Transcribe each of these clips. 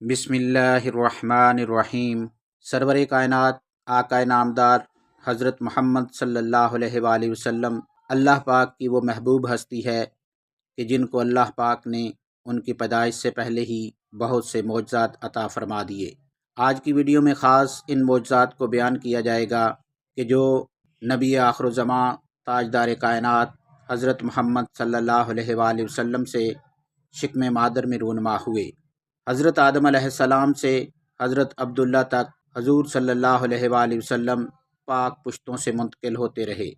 بسم اللہ الرحمن الرحیم۔ سرور کائنات آقا نامدار حضرت محمد صلی اللہ علیہ وآلہ وسلم اللہ پاک کی وہ محبوب ہستی ہے کہ جن کو اللہ پاک نے ان کی پیدائش سے پہلے ہی بہت سے معجزات عطا فرما دیے۔ آج کی ویڈیو میں خاص ان معجزات کو بیان کیا جائے گا کہ جو نبی آخر الزماں تاجدار کائنات حضرت محمد صلی اللہ علیہ وآلہ وسلم سے شکم مادر میں رونما ہوئے۔ حضرت آدم علیہ السلام سے حضرت عبداللہ تک حضور صلی اللہ علیہ وآلہ وسلم پاک پشتوں سے منتقل ہوتے رہے،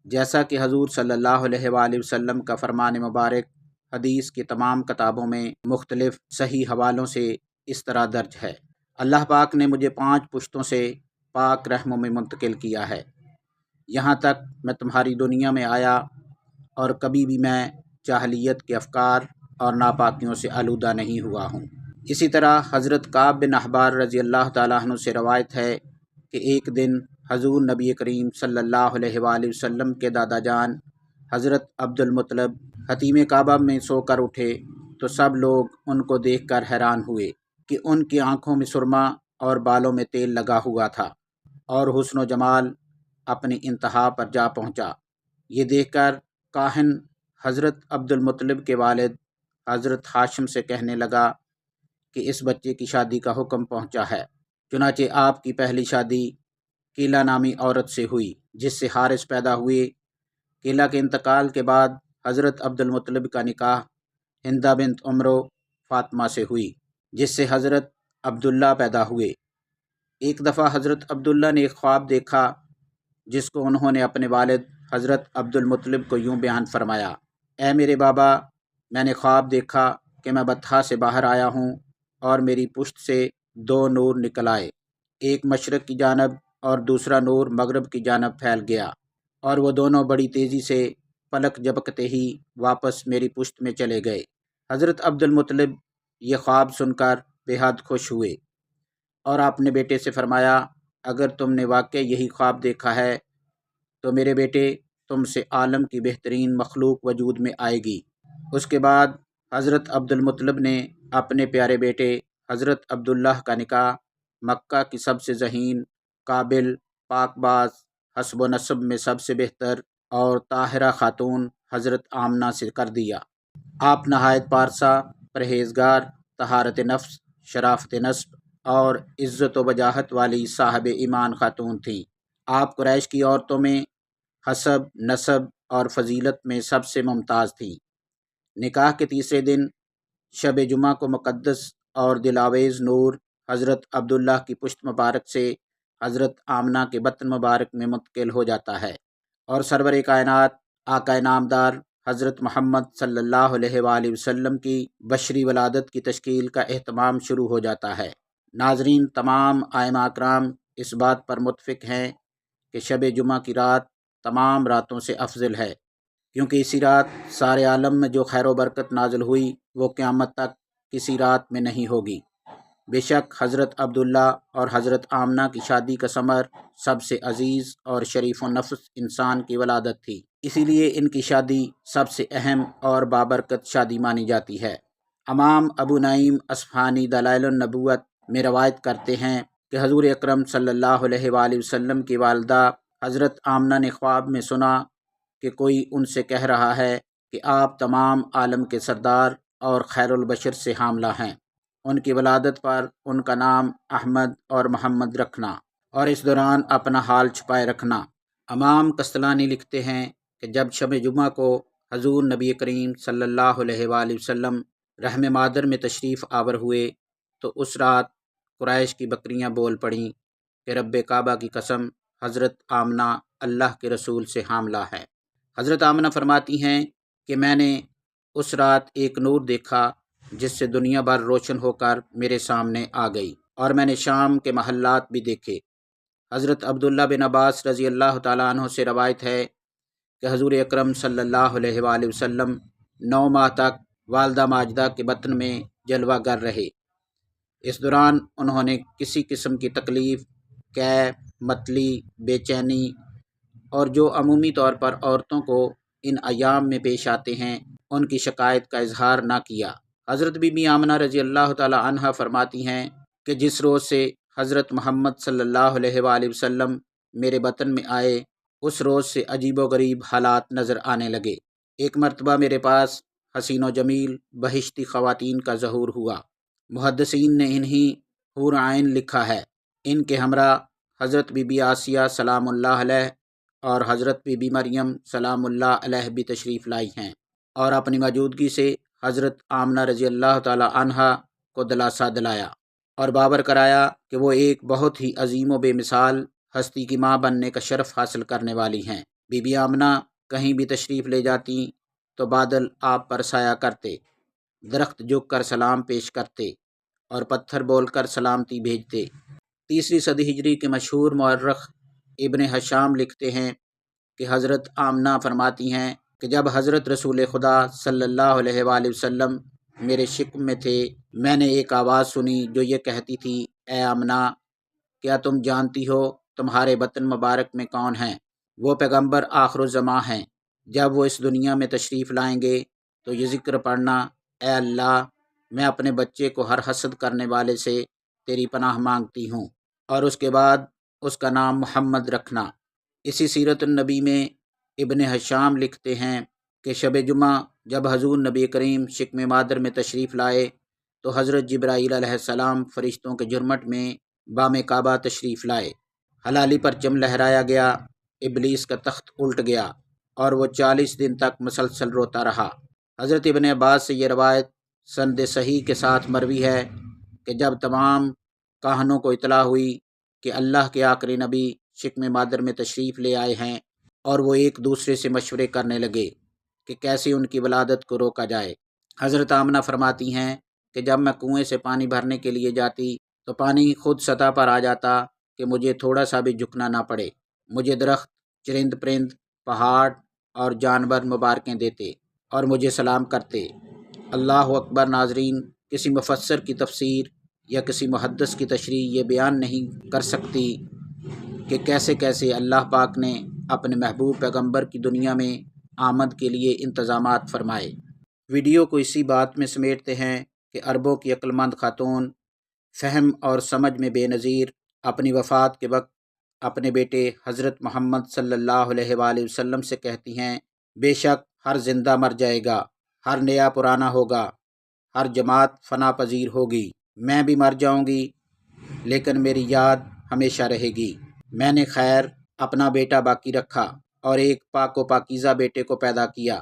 جیسا کہ حضور صلی اللہ علیہ وآلہ وسلم کا فرمان مبارک حدیث کی تمام کتابوں میں مختلف صحیح حوالوں سے اس طرح درج ہے: اللہ پاک نے مجھے 5 پشتوں سے پاک رحموں میں منتقل کیا ہے، یہاں تک میں تمہاری دنیا میں آیا اور کبھی بھی میں جاہلیت کے افکار اور ناپاکیوں سے آلودہ نہیں ہوا ہوں۔ اسی طرح حضرت کعب بن احبار رضی اللہ تعالیٰ عنہ سے روایت ہے کہ ایک دن حضور نبی کریم صلی اللہ علیہ وآلہ وسلم کے دادا جان حضرت عبد المطلب حتیم کعبہ میں سو کر اٹھے تو سب لوگ ان کو دیکھ کر حیران ہوئے کہ ان کی آنکھوں میں سرما اور بالوں میں تیل لگا ہوا تھا اور حسن و جمال اپنی انتہا پر جا پہنچا۔ یہ دیکھ کر کاہن حضرت عبد المطلب کے والد حضرت ہاشم سے کہنے لگا کہ اس بچے کی شادی کا حکم پہنچا ہے۔ چنانچہ آپ کی پہلی شادی کیلا نامی عورت سے ہوئی جس سے حارث پیدا ہوئے۔ کیلا کے انتقال کے بعد حضرت عبد المطلب کا نکاح ہندہ بنت عمرو فاطمہ سے ہوئی جس سے حضرت عبداللہ پیدا ہوئے۔ ایک دفعہ حضرت عبداللہ نے ایک خواب دیکھا جس کو انہوں نے اپنے والد حضرت عبد المطلب کو یوں بیان فرمایا: اے میرے بابا، میں نے خواب دیکھا کہ میں بطحا سے باہر آیا ہوں اور میری پشت سے 2 نور نکل آئے، ایک مشرق کی جانب اور دوسرا نور مغرب کی جانب پھیل گیا، اور وہ دونوں بڑی تیزی سے پلک جھپکتے ہی واپس میری پشت میں چلے گئے۔ حضرت عبد المطلب یہ خواب سن کر بے حد خوش ہوئے اور اپنے بیٹے سے فرمایا: اگر تم نے واقع یہی خواب دیکھا ہے تو میرے بیٹے، تم سے عالم کی بہترین مخلوق وجود میں آئے گی۔ اس کے بعد حضرت عبد المطلب نے اپنے پیارے بیٹے حضرت عبداللہ کا نکاح مکہ کی سب سے ذہین، قابل، پاک باز، حسب و نسب میں سب سے بہتر اور طاہرہ خاتون حضرت آمنہ سے کر دیا۔ آپ نہایت پارسا، پرہیزگار، طہارت نفس، شرافت نسب اور عزت و وجاہت والی صاحب ایمان خاتون تھیں۔ آپ قریش کی عورتوں میں حسب، نسب اور فضیلت میں سب سے ممتاز تھیں۔ نکاح کے تیسرے دن شب جمعہ کو مقدس اور دلاویز نور حضرت عبداللہ کی پشت مبارک سے حضرت آمنہ کے بطن مبارک میں منتقل ہو جاتا ہے اور سرور کائنات آقا نامدار حضرت محمد صلی اللہ علیہ وآلہ وسلم کی بشری ولادت کی تشکیل کا اہتمام شروع ہو جاتا ہے۔ ناظرین، تمام ائمہ اکرام اس بات پر متفق ہیں کہ شب جمعہ کی رات تمام راتوں سے افضل ہے، کیونکہ اسی رات سارے عالم میں جو خیر و برکت نازل ہوئی وہ قیامت تک کسی رات میں نہیں ہوگی۔ بے شک حضرت عبداللہ اور حضرت آمنہ کی شادی کا ثمر سب سے عزیز اور شریف و نفس انسان کی ولادت تھی، اسی لیے ان کی شادی سب سے اہم اور بابرکت شادی مانی جاتی ہے۔ امام ابو نعیم اصفہانی دلائل النبوت میں روایت کرتے ہیں کہ حضور اکرم صلی اللہ علیہ وآلہ وسلم کی والدہ حضرت آمنہ نے خواب میں سنا کہ کوئی ان سے کہہ رہا ہے کہ آپ تمام عالم کے سردار اور خیر البشر سے حاملہ ہیں، ان کی ولادت پر ان کا نام احمد اور محمد رکھنا اور اس دوران اپنا حال چھپائے رکھنا۔ امام قسطلانی لکھتے ہیں کہ جب شب جمعہ کو حضور نبی کریم صلی اللہ علیہ وآلہ وسلم رحم مادر میں تشریف آور ہوئے تو اس رات قریش کی بکریاں بول پڑیں کہ رب کعبہ کی قسم، حضرت آمنہ اللہ کے رسول سے حاملہ ہے۔ حضرت آمنہ فرماتی ہیں کہ میں نے اس رات ایک نور دیکھا جس سے دنیا بھر روشن ہو کر میرے سامنے آ گئی، اور میں نے شام کے محلات بھی دیکھے۔ حضرت عبداللہ بن عباس رضی اللہ تعالیٰ عنہ سے روایت ہے کہ حضور اکرم صلی اللہ علیہ وآلہ وسلم 9 ماہ تک والدہ ماجدہ کے بطن میں جلوہ گر رہے۔ اس دوران انہوں نے کسی قسم کی تکلیف، قے، متلی، بے چینی اور جو عمومی طور پر عورتوں کو ان ایام میں پیش آتے ہیں ان کی شکایت کا اظہار نہ کیا۔ حضرت بی بی آمنہ رضی اللہ تعالی عنہا فرماتی ہیں کہ جس روز سے حضرت محمد صلی اللہ علیہ وآلہ وسلم میرے بطن میں آئے اس روز سے عجیب و غریب حالات نظر آنے لگے۔ ایک مرتبہ میرے پاس حسین و جمیل بہشتی خواتین کا ظہور ہوا۔ محدثین نے انہی حور عین لکھا ہے۔ ان کے ہمراہ حضرت بی بی آسیہ سلام اللہ علیہ اور حضرت بی بی مریم سلام اللہ علیہ بھی تشریف لائی ہیں، اور اپنی موجودگی سے حضرت آمنہ رضی اللہ تعالی عنہا کو دلاسا دلایا اور باور کرایا کہ وہ ایک بہت ہی عظیم و بے مثال ہستی کی ماں بننے کا شرف حاصل کرنے والی ہیں۔ بی بی آمنہ کہیں بھی تشریف لے جاتی تو بادل آپ پر سایہ کرتے، درخت جھک کر سلام پیش کرتے اور پتھر بول کر سلامتی بھیجتے۔ 3 صدی ہجری کے مشہور مورخ ابن حشام لکھتے ہیں کہ حضرت آمنہ فرماتی ہیں کہ جب حضرت رسول خدا صلی اللہ علیہ وآلہ وسلم میرے شکم میں تھے، میں نے ایک آواز سنی جو یہ کہتی تھی، اے آمنہ، کیا تم جانتی ہو تمہارے بطن مبارک میں کون ہیں؟ وہ پیغمبر آخر الزماں ہیں۔ جب وہ اس دنیا میں تشریف لائیں گے تو یہ ذکر پڑھنا، اے اللہ، میں اپنے بچے کو ہر حسد کرنے والے سے تیری پناہ مانگتی ہوں، اور اس کے بعد اس کا نام محمد رکھنا۔ اسی سیرت النبی میں ابن حشام لکھتے ہیں کہ شب جمعہ جب حضور نبی کریم شکم مادر میں تشریف لائے تو حضرت جبرائیل علیہ السلام فرشتوں کے جھرمٹ میں بام کعبہ تشریف لائے۔ حلالی پرچم لہرایا گیا، ابلیس کا تخت الٹ گیا اور وہ 40 دن تک مسلسل روتا رہا۔ حضرت ابن عباس سے یہ روایت سند صحیح کے ساتھ مروی ہے کہ جب تمام کاہنوں کو اطلاع ہوئی کہ اللہ کے آخری نبی شکم مادر میں تشریف لے آئے ہیں، اور وہ ایک دوسرے سے مشورے کرنے لگے کہ کیسے ان کی ولادت کو روکا جائے۔ حضرت آمنہ فرماتی ہیں کہ جب میں کنویں سے پانی بھرنے کے لیے جاتی تو پانی خود سطح پر آ جاتا کہ مجھے تھوڑا سا بھی جھکنا نہ پڑے۔ مجھے درخت، چرند پرند، پہاڑ اور جانور مبارکیں دیتے اور مجھے سلام کرتے۔ اللہ اکبر۔ ناظرین، کسی مفسر کی تفسیر یا کسی محدث کی تشریح یہ بیان نہیں کر سکتی کہ کیسے کیسے اللہ پاک نے اپنے محبوب پیغمبر کی دنیا میں آمد کے لیے انتظامات فرمائے۔ ویڈیو کو اسی بات میں سمیٹتے ہیں کہ عربوں کی عقل مند خاتون، فہم اور سمجھ میں بے نظیر، اپنی وفات کے وقت اپنے بیٹے حضرت محمد صلی اللہ علیہ وآلہ وسلم سے کہتی ہیں، بے شک ہر زندہ مر جائے گا، ہر نیا پرانا ہوگا، ہر جماعت فنا پذیر ہوگی، میں بھی مر جاؤں گی لیکن میری یاد ہمیشہ رہے گی۔ میں نے خیر اپنا بیٹا باقی رکھا اور ایک پاک و پاکیزہ بیٹے کو پیدا کیا۔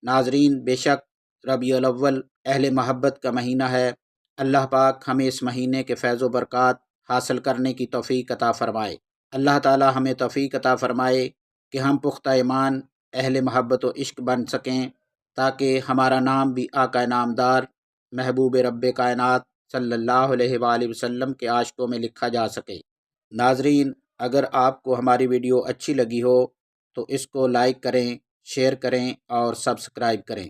ناظرین، بے شک ربیع الاول اہل محبت کا مہینہ ہے۔ اللہ پاک ہمیں اس مہینے کے فیض و برکات حاصل کرنے کی توفیق عطا فرمائے۔ اللہ تعالی ہمیں توفیق عطا فرمائے کہ ہم پختہ ایمان، اہل محبت و عشق بن سکیں، تاکہ ہمارا نام بھی آقا نامدار محبوب رب کائنات صلی اللہ علیہ وآلہ وسلم کے عاشقوں میں لکھا جا سکے۔ ناظرین، اگر آپ کو ہماری ویڈیو اچھی لگی ہو تو اس کو لائک کریں، شیئر کریں اور سبسکرائب کریں۔